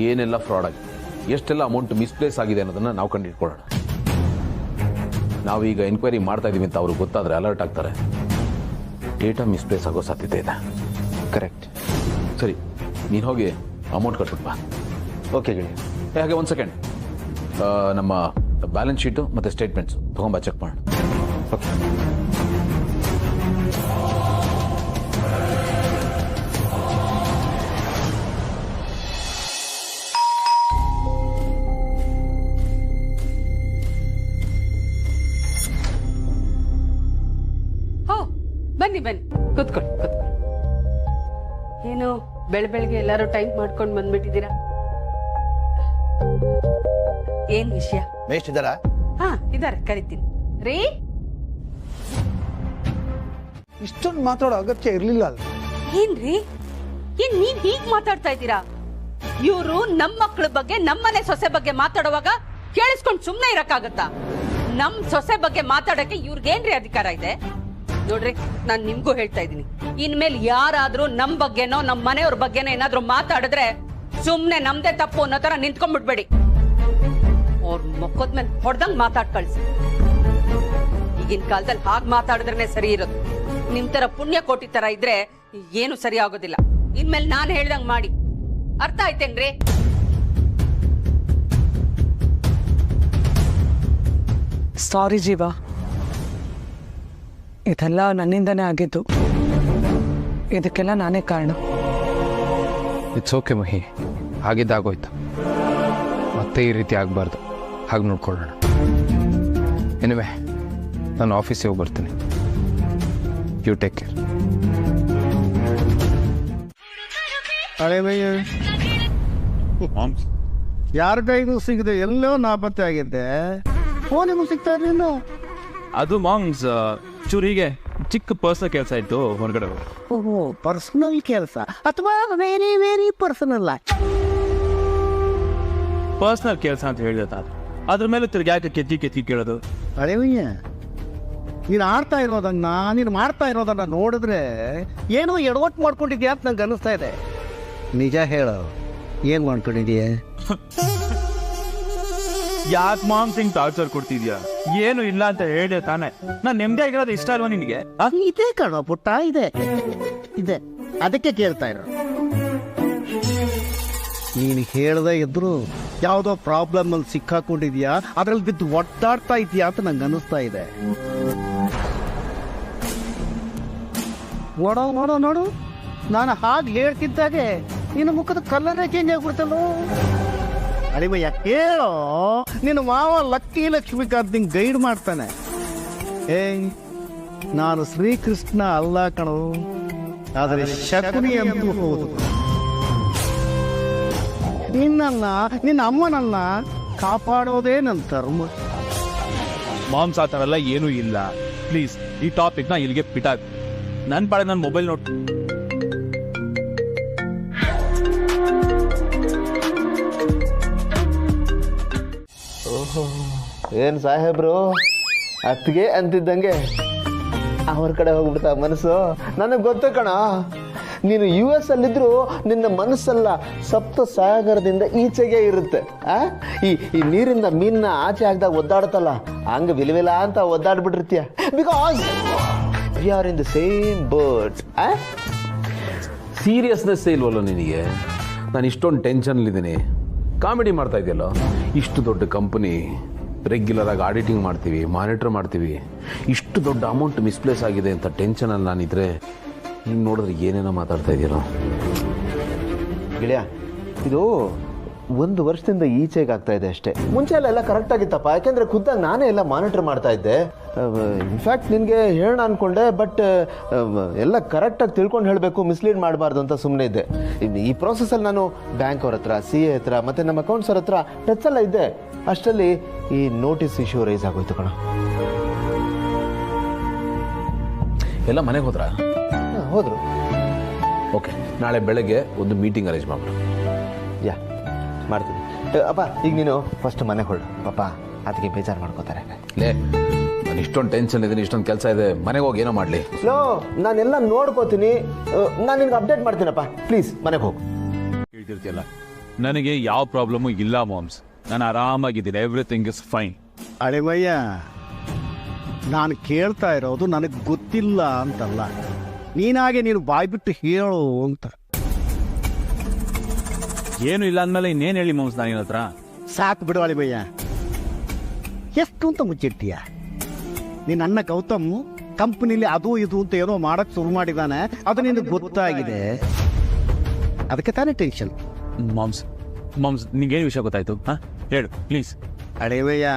ಏನೆಲ್ಲ ಫ್ರಾಡ್ ಆಗಿದೆ, ಎಷ್ಟೆಲ್ಲ ಅಮೌಂಟ್ ಮಿಸ್ಪ್ಲೇಸ್ ಆಗಿದೆ ಅನ್ನೋದನ್ನ ನಾವು ಕಂಡುಹಿಡ್ಕೊಳ್ಳೋಣ. ನಾವೀಗ ಎನ್ಕ್ವೈರಿ ಮಾಡ್ತಾ ಇದೀವಿ ಅಂತ ಅವ್ರಿಗೆ ಗೊತ್ತಾದ್ರೆ ಅಲರ್ಟ್ ಆಗ್ತಾರೆ. ಡೇಟಾ ಮಿಸ್ಪ್ಲೇಸ್ ಆಗೋ ಸಾಧ್ಯತೆ ಇದೆ.
ಕರೆಕ್ಟ್.
ಸರಿ, ನೀನು ಹೋಗಿ ಅಮೌಂಟ್ ಕಟ್ಬಿಟ್ಟು ಬಾ.
ಓಕೆ ಗೆಳೆಯ.
ಹಾಗೆ ಒಂದು ಸೆಕೆಂಡ್, ನಮ್ಮ ಬ್ಯಾಲೆನ್ಸ್ ಶೀಟು ಮತ್ತು ಸ್ಟೇಟ್ಮೆಂಟ್ಸ್ ತೊಗೊಂಬ, ಚೆಕ್ ಮಾಡೋಣ.
ಓಕೆ.
ಬನ್ನಿ ಬನ್ನಿ, ಕೂತ್ಕೊಳ್ಳಿ ಕೂತ್ಕೊಳ್ಳಿ. ಏನು ಬೆಳಗ್ಗೆ ಎಲ್ಲರೂ ಟೈಮ್ ಮಾಡ್ಕೊಂಡು ಬಂದ್ಬಿಟ್ಟಿದ್ದೀರಾ? ಏನ್ ವಿಷಯ?
ಮೇಸ್ಟ್ ಇದ್ದಾರಾ?
ಹಾ ಇದಾರೆ, ಕರಿತೀನಿ ರೀ.
ಇಷ್ಟೊಂದು ಮಾತಾಡೋ ಅಗತ್ಯ ಇರ್ಲಿಲ್ಲ ಅಲ್ಲ.
ಏನ್ರಿ, ಏನ್ ನೀವ್ ಹೀಗ್ ಮಾತಾಡ್ತಾ ಇದ್ದೀರಾ? ಇವ್ರು ನಮ್ ಮಕ್ಳ ಬಗ್ಗೆ, ನಮ್ಮನೆ ಸೊಸೆ ಬಗ್ಗೆ ಮಾತಾಡುವಾಗ ಕೇಳಿಸ್ಕೊಂಡ್ ಸುಮ್ನೆ ಇರಕ್ಕಾಗತ್ತಾ? ನಮ್ ಸೊಸೆ ಬಗ್ಗೆ ಮಾತಾಡಕ್ಕೆ ಇವ್ರಿಗೇನ್ರಿ ಅಧಿಕಾರ ಇದೆ? ನೋಡ್ರಿ, ನಾನ್ ನಿಮ್ಗೂ ಹೇಳ್ತಾ ಇದ್ದೀನಿ, ಇನ್ಮೇಲೆ ಯಾರಾದ್ರೂ ನಮ್ ಬಗ್ಗೆನೋ ನಮ್ ಮನೆಯವ್ರ ಬಗ್ಗೆನೋ ಏನಾದ್ರೂ ಮಾತಾಡಿದ್ರೆ ಸುಮ್ನೆ ನಮ್ದೇ ತಪ್ಪು ಅನ್ನೋ ತರ ನಿಂತ್ಕೊಂಡ್ಬಿಡ್ಬೇಡಿ. ಅವ್ರ ಮೊಕ್ಕದ ಮೇಲೆ ಹೊಡೆದಂಗ್ ಮಾತಾಡ್ ಕಳ್ಸಿ. ಈಗಿನ ಕಾಲದಲ್ಲಿ ಹಾಗೆ ಮಾತಾಡಿದ್ರೇನೆ ಸರಿ ಇರೋದು. ನಿಮ್ ತರ ಪುಣ್ಯ ಕೋಟಿ ತರ ಇದ್ರೆ ಏನು ಸರಿ ಆಗೋದಿಲ್ಲ. ಇನ್ಮೇಲೆ ನಾನ್ ಹೇಳ್ದಂಗ್ ಮಾಡಿ. ಅರ್ಥ ಆಯ್ತೇನ್ರಿ?
ಸಾರಿ ಜೀವ, ಇದೆಲ್ಲ ನನ್ನಿಂದನೇ ಆಗಿದ್ದು. ಇದಕ್ಕೆಲ್ಲ ನಾನೇ ಕಾರಣ.
ಇಟ್ಸ್ ಓಕೆ ಮಹಿ, ಆಗಿದ್ದಾಗೋಯ್ತು. ಮತ್ತೆ ಈ ರೀತಿ ಆಗಬಾರ್ದು. ಹಾಗೆ ನೋಡ್ಕೊಳ್ಳೋಣ. ಎನಿವೆ, ನಾನು ಆಫೀಸಿಗೆ ಹೋಗಿ ಬರ್ತೀನಿ. You take care.
ಯಾರ ಕೈಗೂ ಸಿಗದೆ ಎಲ್ಲೋ ನಾಪತ್ತೆ ಆಗಿದ್ದೆ. ಫೋನಿಗೂ ಸಿಗ್ತಾ ಇರಲಿಲ್ಲ.
ಅದು ಮಾಮ್ಸ್ ಚೂರು ಹೀಗೆ ಚಿಕ್ಕ ಪರ್ಸನಲ್ ಕೆಲಸ ಇತ್ತು ಹೊರಗಡೆ.
ಓಹೋ, ಪರ್ಸನಲ್ ಕೆಲಸ ಅಥವಾ ವೆರಿ ವೆರಿ ಪರ್ಸನಲ್?
ಪರ್ಸನಲ್ ಕೆಲಸ ಅಂತ ಹೇಳಿದ ಅದ್ರ ಮೇಲೆ ತಿರ್ಗಿ ಯಾಕೆ ಕೆತ್ತಿ ಕೇಳೋದು?
ಅಳೆವಯ್ಯ, ನೀನು ಆಡ್ತಾ ಇರೋದನ್ನ, ನೀನು ಮಾಡ್ತಾ ಇರೋದನ್ನ ನೋಡಿದ್ರೆ ಏನೋ ಎಡವಟ್ಟು ಮಾಡ್ಕೊಂಡಿದ್ಯಾ ಅಂತ ನಂಗೆ ಅನಿಸ್ತಾ ಇದೆ. ನಿಜ ಹೇಳು, ಏನ್ ಮಾಡ್ಕೊಂಡಿದ್ಯಾ?
ಯಾಕೆ ಮಾಮ್ ಸಿಂಗ್ ಟಾರ್ಚರ್ ಕೊಡ್ತಿದ್ಯಾ? ಏನು ಇಲ್ಲ ಅಂತ ಹೇಳಿದೆ ತಾನೆ. ನಾನು ನೆಮ್ಮದಿ ಆಗಿರೋದು ಇಷ್ಟ ಅಲ್ವಾ ನಿನಗೆ?
ಇದೆ ಕಣೋ ಪುಟ್ಟ, ಇದೆ ಇದೆ, ಅದಕ್ಕೆ ಕೇಳ್ತಾ ಇರೋ. ನೀನು ಹೇಳ್ದೆ ಇದ್ರು ಯಾವುದೋ ಪ್ರಾಬ್ಲಮ್ ಅಲ್ಲಿ ಸಿಕ್ಕಾಕೊಂಡಿದ್ಯಾ, ಅದ್ರಲ್ಲಿ ಬಿದ್ದು ಒದ್ದಾಡ್ತಾ ಇದೆಯಾ ಅಂತ ನಂಗೆ ಅನಿಸ್ತಾ ಇದೆ. ನೋಡೋ ನೋಡೋ ನೋಡು, ನಾನು ಹಾಗೆ ಹೇಳ್ತಿದ್ದಾಗೆ ನಿನ್ನ ಮುಖದ ಕಲರೇ ಚೇಂಜ್ ಆಗ್ಬಿಡ್ತಲ್ಲೋ. ಅಳಿಮಯ್ಯ ಕೇಳೋ, ನಿನ್ನ ಮಾವ ಲಕ್ಕಿ ಲಕ್ಷ್ಮೀಕಾಂತ್ ನಿಂಗೆ ಗೈಡ್ ಮಾಡ್ತಾನೆ. ನಾನು ಶ್ರೀಕೃಷ್ಣ ಅಲ್ಲ ಕಣೋ, ಆದರೆ ಶಕುನಿ ಅಂತೂ ಹೌದು. ನಿನ್ನನ್ನ, ನಿನ್ನ ಅಮ್ಮನನ್ನ ಕಾಪಾಡೋದೇ ನನ್ನ ಧರ್ಮ.
ಮಾಮ್ಸ್ ಆ ಥರ ಎಲ್ಲ ಏನೂ ಇಲ್ಲ. ಪ್ಲೀಸ್ ಈ ಟಾಪಿಕ್ನ ಇಲ್ಲಿಗೆ ಬಿಟ್ಟಾಗ. ನನ್ನ ಪಾಡೆ ನನ್ನ ಮೊಬೈಲ್ ನೋಟ್.
ಓಹೋ, ಏನು ಸಾಹೇಬ್ರು ಅತ್ತಿಗೆ ಅಂತಿದ್ದಂಗೆ ಅವ್ರ ಕಡೆ ಹೋಗ್ಬಿಡ್ತಾ ಮನಸ್ಸು. ನನಗೆ ಗೊತ್ತು ಕಣ, ನೀನು US ಅಲ್ಲಿದ್ರು ನಿನ್ನ ಮನಸ್ಸಲ್ಲ ಸಪ್ತ ಸಾಗರದಿಂದ ಈಚೆಗೆ ಇರುತ್ತೆ. ಈ ನೀರಿಂದ ಮೀನ್ನ ಆಚೆ ಹಾಕಿದಾಗ ಒದ್ದಾಡುತ್ತಲ್ಲ, ಹಂಗೆ ವಿಲವಿಲ ಅಂತ ಒದ್ದಾಡ್ಬಿಟ್ಟಿರ್ತೀಯ. Because we are in the same bird.
Seriousness ಇಲ್ವಲ್ಲ ನಿನಗೆ? ನಾನು ಇಷ್ಟೊಂದು ಟೆನ್ಷನ್ಲಿದ್ದೀನಿ. ಕಾಮಿಡಿ ಮಾಡ್ತಾ ಇದೆಯಲ್ಲ. ಇಷ್ಟು ದೊಡ್ಡ ಕಂಪನಿ, ರೆಗ್ಯುಲರ್ ಆಗಿ ಆಡಿಟಿಂಗ್ ಮಾಡ್ತೀವಿ, ಮಾನಿಟರ್ ಮಾಡ್ತೀವಿ. ಇಷ್ಟು ದೊಡ್ಡ ಅಮೌಂಟ್ ಮಿಸ್ಪ್ಲೇಸ್ ಆಗಿದೆ ಅಂತ ಟೆನ್ಷನಲ್ಲಿ ನಾನಿದ್ರೆ ನೀನು ನೋಡಿದ್ರೆ ಏನೇನೋ ಮಾತಾಡ್ತಾ ಇದೆಯಲ್ಲ.
ಗೆಳೆಯ, ಇದು 1 ವರ್ಷದಿಂದ ಈಚೆಗೆ ಆಗ್ತಾ ಇದೆ ಅಷ್ಟೇ. ಮುಂಚೆ ಎಲ್ಲ ಕರೆಕ್ಟ್ ಆಗಿತ್ತಪ್ಪ, ಯಾಕೆಂದ್ರೆ ಖುದ್ದಾಗಿ ನಾನೇ ಎಲ್ಲ ಮಾನಿಟರ್ ಮಾಡ್ತಾ ಇದ್ದೆ. ಇನ್ಫ್ಯಾಕ್ಟ್ ನಿನಗೆ ಹೇಳೋಣ ಅನ್ಕೊಂಡೆ, ಬಟ್ ಎಲ್ಲ ಕರೆಕ್ಟಾಗಿ ತಿಳ್ಕೊಂಡು ಹೇಳಬೇಕು, ಮಿಸ್ಲೀಡ್ ಮಾಡಬಾರ್ದು ಅಂತ ಸುಮ್ಮನೆ ಇದ್ದೆ. ಈ ಪ್ರೋಸೆಸ್ಸಲ್ಲಿ ನಾನು ಬ್ಯಾಂಕ್ ಅವ್ರ ಹತ್ರ, CA ಹತ್ರ, ಮತ್ತು ನಮ್ಮ ಅಕೌಂಟ್ಸ್ ಅವ್ರ ಹತ್ರ ಟಚಲ್ಲ ಇದ್ದೆ. ಅಷ್ಟರಲ್ಲಿ ಈ ನೋಟಿಸ್ ಇಶ್ಯೂ ರೈಸ್ ಆಗೋಯ್ತು ಕಣ.
ಎಲ್ಲ ಮನೆಗೆ ಹೋದ್ರಾ?
ಹೋದ್ರು.
ಓಕೆ, ನಾಳೆ ಬೆಳಗ್ಗೆ ಒಂದು ಮೀಟಿಂಗ್ ಅರೇಂಜ್ ಮಾಡ್ಬಿಡು.
ಯಾ, ಮಾಡ್ತೀನಿ. ಅಪ್ಪ, ಈಗ ನೀನು ಫಸ್ಟ್ ಮನೆಗೆ ಹೊರಡು. ಪಾಪ ಅದಕ್ಕೆ ಬೇಜಾರು ಮಾಡ್ಕೋತಾರೆ.
ಲೇ, ನಾನು ಇಷ್ಟೊಂದು ಟೆನ್ಷನ್ ಇದ್ದೀನಿ, ಇಷ್ಟೊಂದು ಕೆಲಸ ಇದೆ, ಮನೆಗೆ ಹೋಗಿ ಏನೋ ಮಾಡಲಿ.
ಲೋ, ನಾನೆಲ್ಲ ನೋಡ್ಕೋತೀನಿ, ನಾನು ನಿನ್ಗೆ ಅಪ್ಡೇಟ್ ಮಾಡ್ತೀನಪ್ಪ. ಪ್ಲೀಸ್ ಮನೆಗೆ ಹೋಗು.
ಹೇಳ್ತಿರ್ತೀಯಲ್ಲ, ನನಗೆ ಯಾವ ಪ್ರಾಬ್ಲಮು ಇಲ್ಲ ಮಾಮ್ಸ್. ನಾನು ಆರಾಮಾಗಿದ್ದೀನಿ. Everything is fine.
ಅಳಿಮಯ್ಯ, ನಾನು ಕೇಳ್ತಾ ಇರೋದು ನನಗೆ ಗೊತ್ತಿಲ್ಲ ಅಂತಲ್ಲ, ನೀನಾಗೆ ನೀನು ಬಾಯ್ಬಿಟ್ಟು ಹೇಳು ಅಂತ.
ಏನು ಇಲ್ಲ ಅಂದಮೇಲೆ ಇನ್ನೇನು ಹೇಳಿ ಮಾಮ್ಸ್ ನಾನು ನಿನ್ನ ಹತ್ರ?
ಸಾಕು ಬಿಡು ಅಳಿಮಯ್ಯ, ಎಷ್ಟು ಅಂತ ಮುಚ್ಚಿಟ್ಟಿಯ? ನೀನು ಅಣ್ಣ ಗೌತಮ್ ಕಂಪ್ನಿಲಿ ಅದು ಇದು ಅಂತ ಏನೋ ಮಾಡಕ್ ಶುರು ಮಾಡಿದಾನೆ, ಅದು ನಿನಗೆ ಗೊತ್ತಾಗಿದೆ. ಅದಕ್ಕೆ ತಾನೇ ಟೆನ್ಷನ್.
ಮಾಮ್ಸ್ ನಿಂಗೇನು ವಿಷಯ ಗೊತ್ತಾಯ್ತು? ಹೇಳು ಪ್ಲೀಸ್.
ಅಳಿಮಯ್ಯ,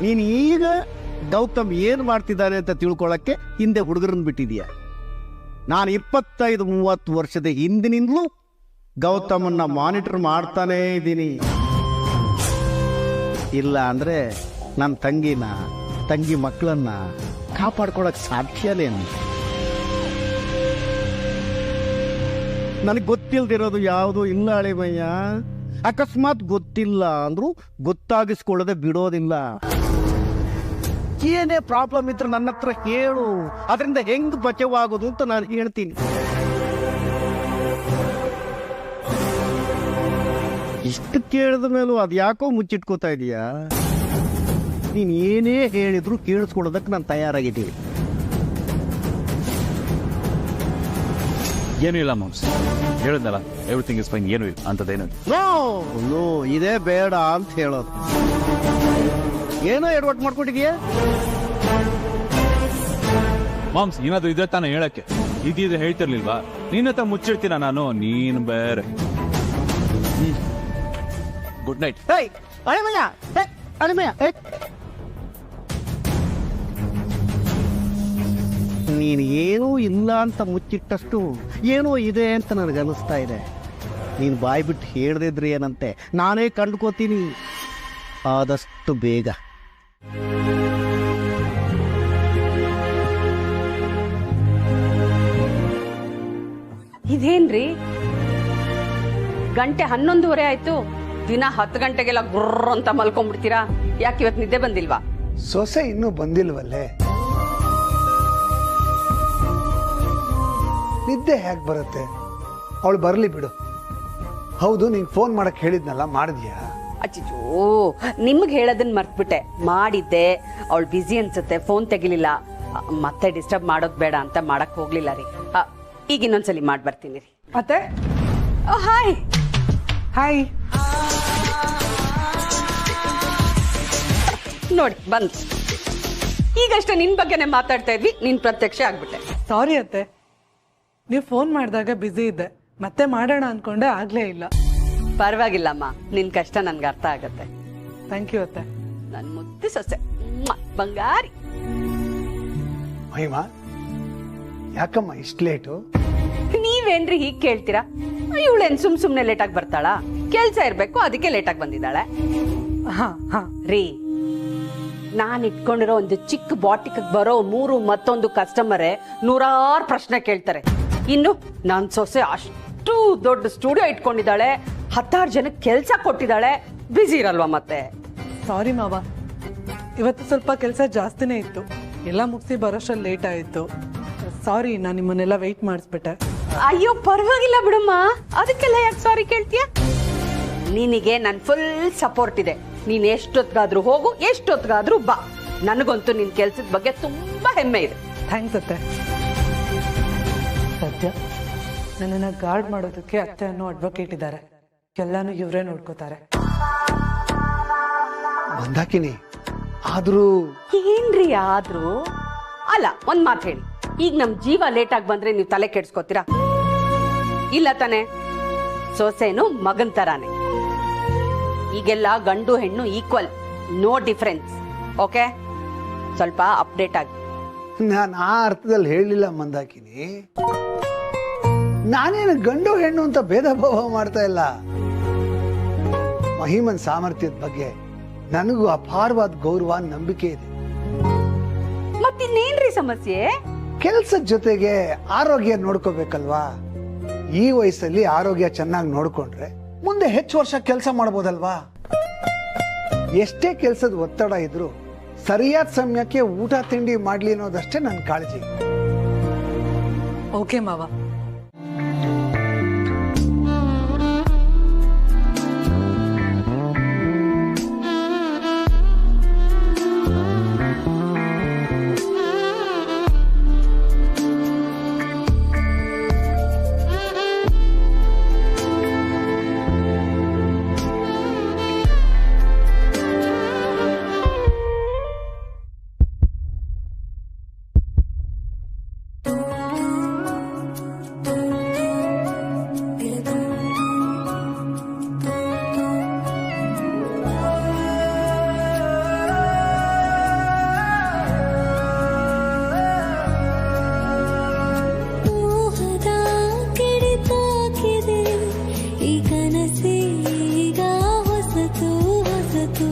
ನೀನು ಈಗ ಗೌತಮ್ ಏನು ಮಾಡ್ತಿದ್ದಾನೆ ಅಂತ ತಿಳ್ಕೊಳ್ಳೋಕ್ಕೆ ಹಿಂದೆ ಹುಡುಗರನ್ನು ಬಿಟ್ಟಿದೀಯ. ನಾನು 25-30 ವರ್ಷದ ಹಿಂದಿನಿಂದಲೂ ಗೌತಮನ್ನ ಮಾನಿಟರ್ ಮಾಡ್ತಾನೇ ಇದ್ದೀನಿ. ಇಲ್ಲ ಅಂದರೆ ನನ್ನ ತಂಗಿ ಮಕ್ಕಳನ್ನ ಕಾಪಾಡ್ಕೊಳಕ್ಕೆ ಸಾಧ್ಯನೇನು? ನನಗೆ ಗೊತ್ತಿಲ್ದಿರೋದು ಯಾವುದೂ ಇಲ್ಲ ಅಳಿಮಯ್ಯ. ಅಕಸ್ಮಾತ್ ಗೊತ್ತಿಲ್ಲ ಅಂದರೂ ಗೊತ್ತಾಗಿಸ್ಕೊಳ್ಳದೆ ಬಿಡೋದಿಲ್ಲ. ಏನೇ ಪ್ರಾಬ್ಲಮ್ ಇದ್ರೆ ನನ್ನ ಹತ್ರ ಹೇಳು, ಅದರಿಂದ ಹೆಂಗ್ ಬಚಾವಾಗೋದು ಅಂತ ನಾನು ಹೇಳ್ತೀನಿ. ಇಷ್ಟು ಕೇಳಿದ ಮೇಲೂ ಅದು ಯಾಕೋ ಮುಚ್ಚಿಟ್ಕೋತಾ ಇದೀಯಾ? ನೀನು ಏನೇ ಹೇಳಿದ್ರು ಕೇಳಿಸ್ಕೊಳ್ಳೋದಕ್ಕೆ ನಾನು ತಯಾರಾಗಿದ್ದೀನಿ.
ಏನೂ ಇಲ್ಲ ಮಾಮ್ಸ್, ಹೇಳಿದ್ನಲ್ಲ ಎವ್ರಿಥಿಂಗ್ ಇಸ್ ಫೈನ್, ಏನೂ ಇಲ್ಲ ಅಂಥದ್ದೇನು ಇಲ್ಲ.
ನೋ ಇದೇ ಬೇಡ ಅಂತ ಹೇಳೋದು. ಏನೋ ಎಡವಟ್ಟು ಮಾಡ್ಕೊಂಡಿದೀಯಾ?
ಮಾಮ್ಸ್ ಏನಾದ್ರು ಇದ್ರೆ ತಾನೇ ಹೇಳಕ್ಕೆ, ಇದಿದ್ರೆ ಹೇಳ್ತಿರ್ಲಿಲ್ವಾ? ನಿನ್ನ ಹತ್ರ ಮುಚ್ಚಿಡ್ತೀನ ನಾನು, ನೀನು ಬೇರೆ. Good night.
ನೀನು ಏನೂ ಇಲ್ಲ ಅಂತ ಮುಚ್ಚಿಟ್ಟಷ್ಟು ಏನೋ ಇದೆ ಅಂತ ನನಗನ್ನಿಸ್ತಾ ಇದೆ. ನೀನು ಬಾಯಿ ಬಿಟ್ಟು ಹೇಳ್ದಿದ್ರೆ ಏನಂತೆ, ನಾನೇ ಕಂಡ್ಕೋತೀನಿ ಆದಷ್ಟು ಬೇಗ.
ಇದೇನ್ರಿ ಗಂಟೆ 11:30 ಆಯ್ತು, ದಿನ 10 ಗಂಟೆಗೆಲ್ಲ ಗುರ್ರ ಅಂತ ಮಲ್ಕೊಂಡ್ಬಿಡ್ತೀರಾ? ಯಾಕೆ ಇವತ್ತು ನಿದ್ದೆ ಬಂದಿಲ್ವಾ?
ಸೊಸೆ ಇನ್ನೂ ಬಂದಿಲ್ವಲ್ಲೇ? ನಿದ್ದೆ ಹೇಗೆ ಬರುತ್ತೆ? ಅವಳು ಬರಲಿ ಬಿಡು. ಹೌದು, ನಿಂಗೆ ಫೋನ್ ಮಾಡಕ್ ಹೇಳಿದ್ನಲ್ಲ, ಮಾಡಿದ್ಯಾ?
ಅಚ್ಚಿಜೋ, ನಿಮ್ಗೆ ಹೇಳೋದನ್ನ ಮರ್ತ್ಬಿಟ್ಟೆ. ಮಾಡಿದ್ದೆ, ಅವಳು ಬ್ಯುಸಿ ಅನ್ಸುತ್ತೆ, ಫೋನ್ ತೆಗಿಲಿಲ್ಲ. ಮತ್ತೆ ಡಿಸ್ಟರ್ಬ್ ಮಾಡೋದ್ ಬೇಡ ಅಂತ ಮಾಡಕ್ ಹೋಗ್ಲಿಲ್ಲ ರೀ. ಈಗ ಇನ್ನೊಂದ್ಸಲಿ ಮಾಡಿ ಬರ್ತೀನಿ ರೀ.
ಅತ್ತೆ
ಹಾಯ್
ಹಾಯ್.
ನೋಡಿ ಬಂದ್. ಈಗಷ್ಟೇ ನಿನ್ ಬಗ್ಗೆನೆ ಮಾತಾಡ್ತಾ ಇದ್ವಿ, ನೀನ್ ಪ್ರತ್ಯಕ್ಷ ಆಗ್ಬಿಟ್ಟೆ.
ಸಾರಿ ಅತ್ತೆ, ನೀವು ಫೋನ್ ಮಾಡಿದಾಗ ಬ್ಯುಸಿ ಇದ್ದೆ, ಮತ್ತೆ ಮಾಡೋಣ ಅನ್ಕೊಂಡೆ, ಆಗ್ಲೇ ಇಲ್ಲ.
ಪರವಾಗಿಲ್ಲಮ್ಮ, ನಿನ್ ಕಷ್ಟ ನನ್ಗೆ ಅರ್ಥ ಆಗತ್ತೆ.
ಥ್ಯಾಂಕ್ ಯು ಅತ್ತೆ.
ನನ್ ಮುದ್ದು ಸೊಸೆ ಬಂಗಾರಿ.
ಮಹಿಮಾ, ಯಾಕಮ್ಮ ಇಷ್ಟು ಲೇಟು?
ನೀವೇನ್ರಿ ಹೀಗ್ ಕೇಳ್ತೀರಾ? ಇವಳೇನ್ ಸುಮ್ನೆ ಲೇಟ್ ಆಗಿ ಬರ್ತಾಳಾ? ಕೆಲ್ಸ ಇರ್ಬೇಕು, ಅದಕ್ಕೆ ಲೇಟ್ ಆಗಿ ಬಂದಿದ್ದಾಳೆ ರೀ. ನಾನ್ ಇಟ್ಕೊಂಡಿರೋ ಒಂದು ಚಿಕ್ಕ ಬಾಟಿಕ್ ಬರೋ 3 ಮತ್ತೊಂದು ಕಸ್ಟಮರೇ 100 ಪ್ರಶ್ನೆ ಕೇಳ್ತಾರೆ. ಇನ್ನು ನಾನ್ ಸೊಸೆ ಅಷ್ಟು ದೊಡ್ಡ ಸ್ಟುಡಿಯೋ ಇಟ್ಕೊಂಡಿದ್ದಾಳೆ, 16 ಜನಕ್ಕೆ ಕೆಲ್ಸ ಕೊಟ್ಟಿದ್ದಾಳೆ. ಬ್ಯುಸಿ ಇರಲ್ವಾ ಮತ್ತೆ?
ಸಾರಿ ಮಾವ, ಇವತ್ತು ಸ್ವಲ್ಪ ಕೆಲಸ ಜಾಸ್ತಿನೇ ಇತ್ತು, ಎಲ್ಲ ಮುಗಿಸಿ ಬರೋಷ್ಟರಲ್ಲಿ ಲೇಟ್ ಆಯಿತು. ಸಾರಿ, ನಾನು ನಿಮ್ಮನ್ನೆಲ್ಲ ವೆಯ್ಟ್ ಮಾಡಿಸ್ಬಿಟ್ಟೆ.
ಅಯ್ಯೋ ಪರವಾಗಿಲ್ಲ ಬಿಡಮ್ಮ, ಅದಕ್ಕೆಲ್ಲ ಯಾಕೆ ಸಾರಿ ಕೇಳ್ತೀಯ? ನಿನಗೆ ನನ್ ಫುಲ್ ಸಪೋರ್ಟ್ ಇದೆ. ನೀನ್ ಎಷ್ಟೊತ್ತಿಗಾದ್ರೂ ಹೋಗು, ಎಷ್ಟೊತ್ತಿಗಾದ್ರೂ ಬಾ. ನನಗಂತೂ ನಿನ್ ಕೆಲ್ಸದ ಬಗ್ಗೆ ತುಂಬಾ ಹೆಮ್ಮೆ ಇದೆ.
ಥ್ಯಾಂಕ್ಸ್ ಅತ್ತೆ. ಸದ್ಯ ನನ್ನನ್ನು ಗಾರ್ಡ್ ಮಾಡೋದಕ್ಕೆ ಅತ್ತೆ ಅನ್ನೋ ಅಡ್ವೊಕೇಟ್ ಇದ್ದಾರೆ, ಎಲ್ಲಾನು ಇವರೇ ನೋಡ್ಕೋತಾರೆ.
ಮಂದಾಕಿನಿ, ಆದ್ರೂ
ಏನ್ರಿ ಆದ್ರೂ? ಅಲ್ಲ, ಒಂದ್ ಮಾತು ಹೇಳಿ, ಈಗ ನಮ್ ಜೀವ ಲೇಟ್ ಆಗಿ ಬಂದ್ರೆ ನೀವು ತಲೆ ಕೆಡ್ಸ್ಕೊತೀರಾ? ಇಲ್ಲ ತಾನೆ? ಸೊಸೆನು ಮಗನ್ ತರಾನೆ. ಈಗೆಲ್ಲ ಗಂಡು ಹೆಣ್ಣು ಈಕ್ವಲ್, ನೋ ಡಿಫರೆನ್ಸ್. ಓಕೆ, ಸ್ವಲ್ಪ ಅಪ್ಡೇಟ್ ಆಗಿ.
ನಾನು ಆ ಅರ್ಥದಲ್ಲಿ ಹೇಳಲಿಲ್ಲ ಮಂದಾಕಿನಿ. ನಾನೇನು ಗಂಡು ಹೆಣ್ಣು ಅಂತ ಭೇದ ಭಾವ ಮಾಡ್ತಾ ಇಲ್ಲ. ಮಹಿಮನ್ ಸಾಮರ್ಥ್ಯದ ಬಗ್ಗೆ ನನಗೂ ಅಪಾರವಾದ ಗೌರವ, ನಂಬಿಕೆ ಇದೆ.
ಮತ್ತಿನ್ನೇನ್ರಿ ಸಮಸ್ಯೆ?
ಕೆಲ್ಸದ ಜೊತೆಗೆ ಆರೋಗ್ಯ ನೋಡ್ಕೋಬೇಕಲ್ವಾ? ಈ ವಯಸ್ಸಲ್ಲಿ ಆರೋಗ್ಯ ಚೆನ್ನಾಗಿ ನೋಡ್ಕೊಂಡ್ರೆ ಮುಂದೆ ಹೆಚ್ಚು ವರ್ಷ ಕೆಲಸ ಮಾಡ್ಬೋದಲ್ವಾ? ಎಷ್ಟೇ ಕೆಲಸದ ಒತ್ತಡ ಇದ್ರು ಸರಿಯಾದ ಸಮಯಕ್ಕೆ ಊಟ ತಿಂಡಿ ಮಾಡ್ಲಿ ಅನ್ನೋದಷ್ಟೇ ನನ್ನ ಕಾಳಜಿ.
ಓಕೆ ಮಾವ.
ಈ ಕನಸೀಗ ಹೊಸತು ಹೊಸತು